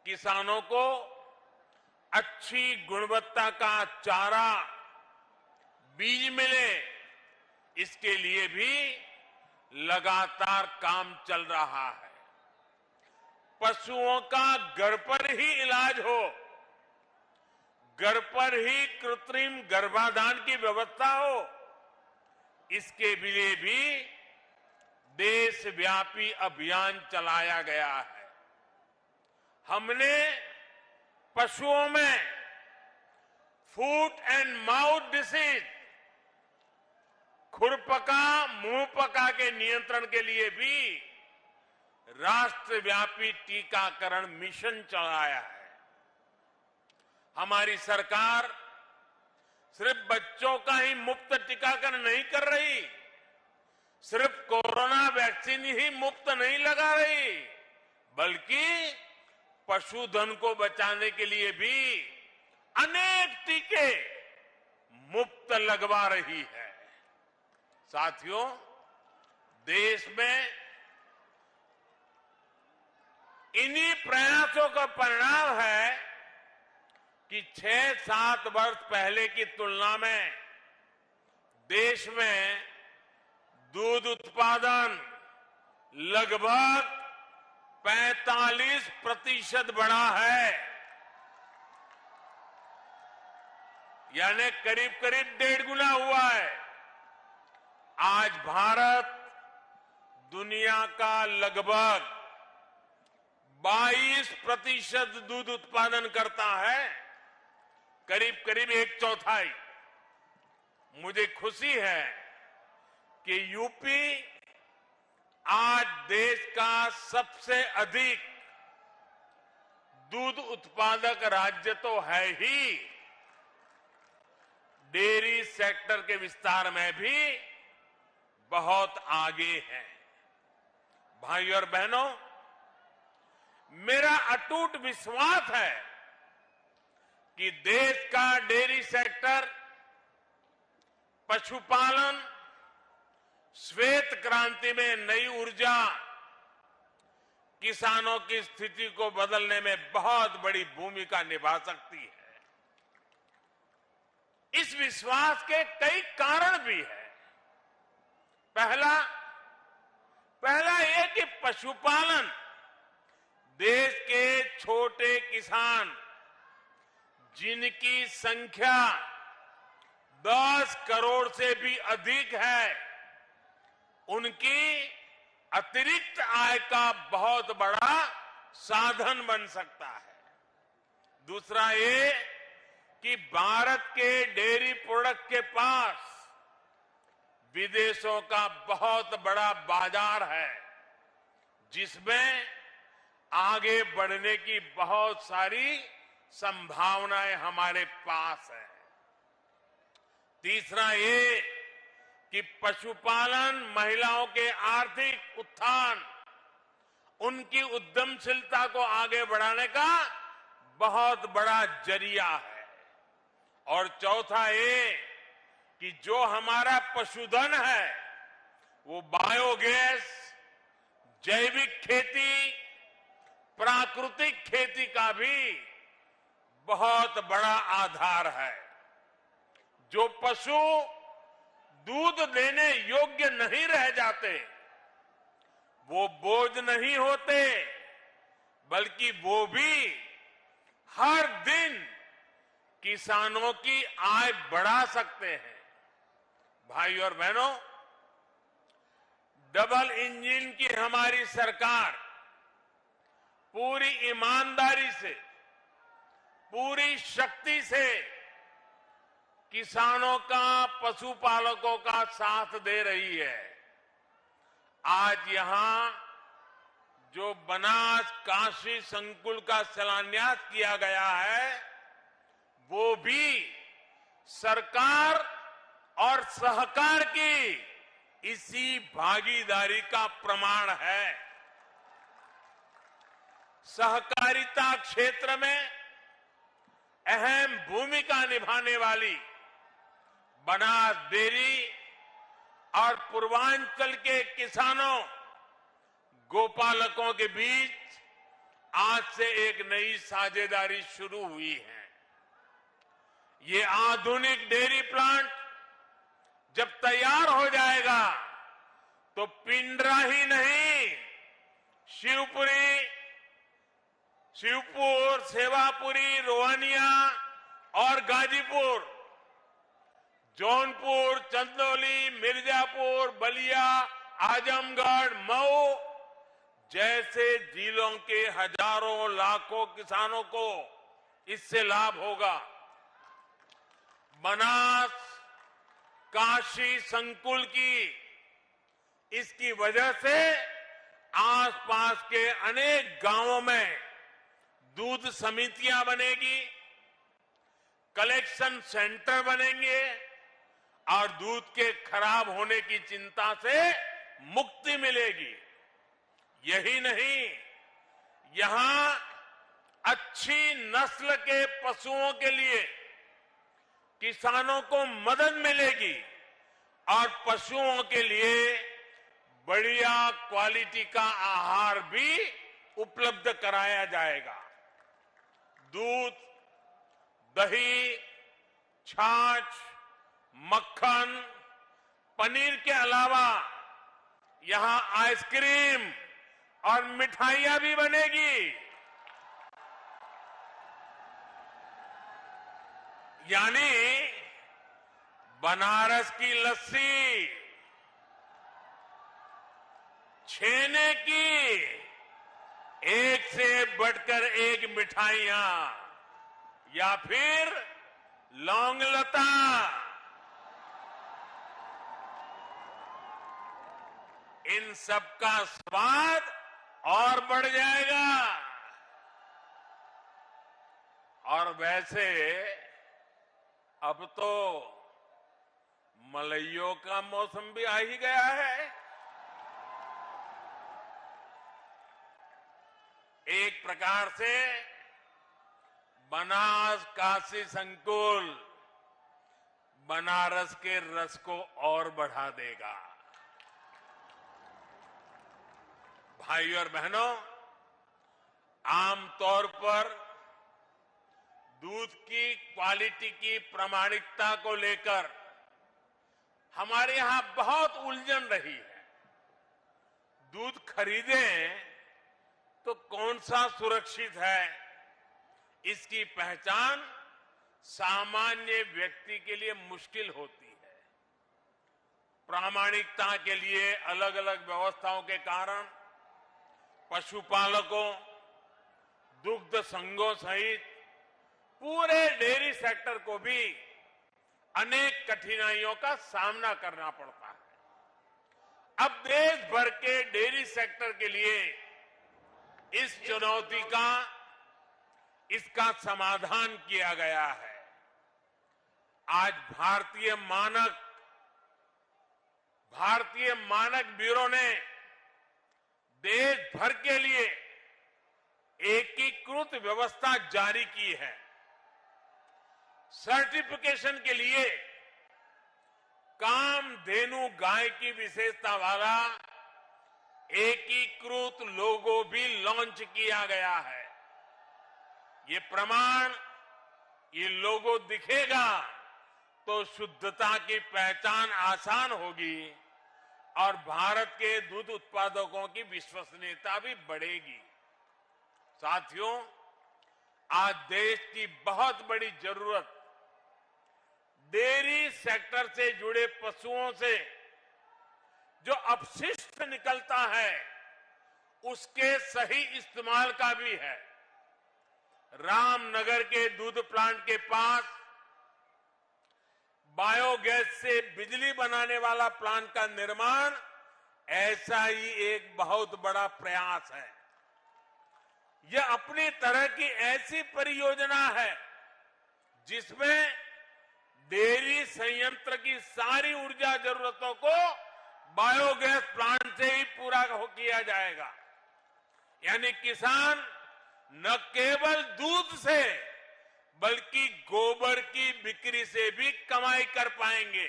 किसानों को अच्छी गुणवत्ता का चारा, बीज मिले, इसके लिए भी लगातार काम चल रहा है। पशुओं का घर पर ही इलाज हो, घर पर ही कृत्रिम गर्भाधान की व्यवस्था हो, इसके लिए भी देशव्यापी अभियान चलाया गया है। हमने पशुओं में फूट एंड माउथ डिसीज, खुरपका मुंहपका के नियंत्रण के लिए भी राष्ट्रव्यापी टीकाकरण मिशन चलाया है। हमारी सरकार सिर्फ बच्चों का ही मुफ्त टीकाकरण नहीं कर रही, सिर्फ कोरोना वैक्सीन ही मुफ्त नहीं लगा रही, बल्कि पशुधन को बचाने के लिए भी अनेक टीके मुफ्त लगवा रही है। साथियों, देश में इन्हीं प्रयासों का परिणाम है कि 6-7 वर्ष पहले की तुलना में देश में दूध उत्पादन लगभग 45% बढ़ा है, यानी करीब करीब 1.5 गुना हुआ है। आज भारत दुनिया का लगभग 22% दूध उत्पादन करता है, करीब करीब 1/4। मुझे खुशी है कि यूपी आज देश का सबसे अधिक दूध उत्पादक राज्य तो है ही, डेयरी सेक्टर के विस्तार में भी बहुत आगे है। भाइयों और बहनों, मेरा अटूट विश्वास है कि देश का डेयरी सेक्टर, पशुपालन, श्वेत क्रांति में नई ऊर्जा, किसानों की स्थिति को बदलने में बहुत बड़ी भूमिका निभा सकती है। इस विश्वास के कई कारण भी हैं। पहला यह कि पशुपालन देश के छोटे किसान, जिनकी संख्या 10 करोड़ से भी अधिक है, उनकी अतिरिक्त आय का बहुत बड़ा साधन बन सकता है। दूसरा ये कि भारत के डेयरी प्रोडक्ट के पास विदेशों का बहुत बड़ा बाजार है, जिसमें आगे बढ़ने की बहुत सारी संभावनाएं हमारे पास है। तीसरा ये कि पशुपालन महिलाओं के आर्थिक उत्थान, उनकी उद्यमशीलता को आगे बढ़ाने का बहुत बड़ा जरिया है। और चौथा ये कि जो हमारा पशुधन है वो बायोगैस, जैविक खेती, प्राकृतिक खेती का भी बहुत बड़ा आधार है। जो पशु दूध देने योग्य नहीं रह जाते, वो बोझ नहीं होते, बल्कि वो भी हर दिन किसानों की आय बढ़ा सकते हैं। भाइयों और बहनों, डबल इंजन की हमारी सरकार पूरी ईमानदारी से, पूरी शक्ति से किसानों का, पशुपालकों का साथ दे रही है। आज यहां जो बनास काशी संकुल का शिलान्यास किया गया है, वो भी सरकार और सहकार की इसी भागीदारी का प्रमाण है। सहकारिता क्षेत्र में अहम भूमिका निभाने वाली बनास डेयरी और पूर्वांचल के किसानों, गोपालकों के बीच आज से एक नई साझेदारी शुरू हुई है। ये आधुनिक डेयरी प्लांट जब तैयार हो जाएगा तो पिंडरा ही नहीं, शिवपुर, सेवापुरी, रोहनिया और गाजीपुर, जौनपुर, चंदौली, मिर्जापुर, बलिया, आजमगढ़, मऊ जैसे जिलों के हजारों लाखों किसानों को इससे लाभ होगा। बनास, काशी संकुल की इसकी वजह से आसपास के अनेक गांवों में दूध समितियां बनेगी, कलेक्शन सेंटर बनेंगे और दूध के खराब होने की चिंता से मुक्ति मिलेगी। यही नहीं, यहां अच्छी नस्ल के पशुओं के लिए किसानों को मदद मिलेगी और पशुओं के लिए बढ़िया क्वालिटी का आहार भी उपलब्ध कराया जाएगा। दूध, दही, छाछ, मक्खन, पनीर के अलावा यहां आइसक्रीम और मिठाइयां भी बनेगी। यानी बनारस की लस्सी, छेने की एक से बढ़कर एक मिठाइयां या फिर लौंग लता, इन सब का स्वाद और बढ़ जाएगा। और वैसे अब तो मलइयों का मौसम भी आ ही गया है। एक प्रकार से बनास काशी संकुल बनारस के रस को और बढ़ा देगा। भाइयों और बहनों, आमतौर पर दूध की क्वालिटी की प्रामाणिकता को लेकर हमारे यहां बहुत उलझन रही है। दूध खरीदें तो कौन सा सुरक्षित है, इसकी पहचान सामान्य व्यक्ति के लिए मुश्किल होती है। प्रामाणिकता के लिए अलग अलग व्यवस्थाओं के कारण पशुपालकों, दुग्ध संघों सहित पूरे डेयरी सेक्टर को भी अनेक कठिनाइयों का सामना करना पड़ता है। अब देश भर के डेयरी सेक्टर के लिए इस चुनौती का, इसका समाधान किया गया है। आज भारतीय मानक ब्यूरो ने देश भर के लिए एकीकृत व्यवस्था जारी की है। सर्टिफिकेशन के लिए कामधेनु गाय की विशेषता वाला एकीकृत लोगो भी लॉन्च किया गया है। ये प्रमाण, ये लोगो दिखेगा तो शुद्धता की पहचान आसान होगी और भारत के दूध उत्पादकों की विश्वसनीयता भी बढ़ेगी। साथियों, आज देश की बहुत बड़ी जरूरत डेयरी सेक्टर से जुड़े पशुओं से जो अपशिष्ट निकलता है उसके सही इस्तेमाल का भी है। रामनगर के दूध प्लांट के पास बायोगैस से बिजली बनाने वाला प्लांट का निर्माण ऐसा ही एक बहुत बड़ा प्रयास है। यह अपनी तरह की ऐसी परियोजना है जिसमें डेयरी संयंत्र की सारी ऊर्जा जरूरतों को बायोगैस प्लांट से ही पूरा किया जाएगा। यानी किसान न केवल दूध से बल्कि गोबर की बिक्री से भी कमाई कर पाएंगे।